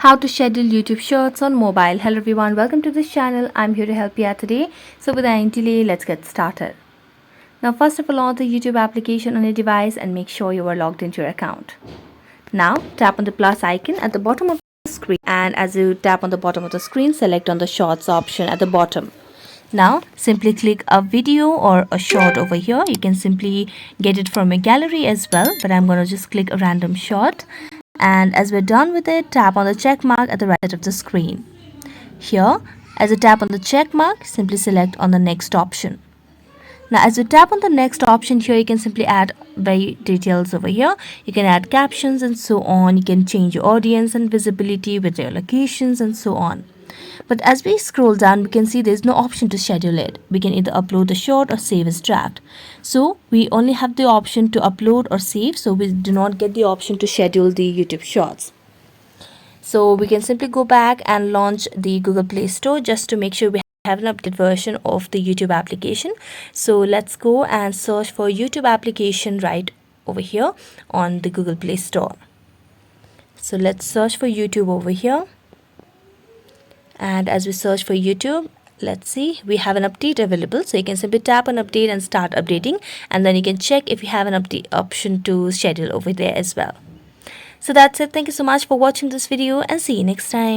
How to schedule YouTube Shorts on mobile. Hello everyone, welcome to this channel. I'm here to help you out today. So without any delay, let's get started. Now first of all, launch the YouTube application on your device and make sure you are logged into your account. Now tap on the plus icon at the bottom of the screen, and as you tap on the bottom of the screen, select on the Shorts option at the bottom. Now simply click a video or a short over here. You can simply get it from a gallery as well, but I'm going to just click a random short. And as we're done with it, tap on the check mark at the right side of the screen. Here, as you tap on the check mark, simply select on the next option. Now as you tap on the next option here, you can simply add very details over here. You can add captions and so on. You can change your audience and visibility with your locations and so on. But as we scroll down, we can see there's no option to schedule it. We can either upload the short or save as draft. So we only have the option to upload or save, so we do not get the option to schedule the YouTube Shorts. So we can simply go back and launch the Google Play Store just to make sure we have an updated version of the YouTube application. So let's go and search for YouTube application right over here on the Google Play Store. So let's search for YouTube over here. And as we search for YouTube, let's see, we have an update available. So you can simply tap on update and start updating, and then you can check if you have an update option to schedule over there as well. So that's it. Thank you so much for watching this video, and see you next time.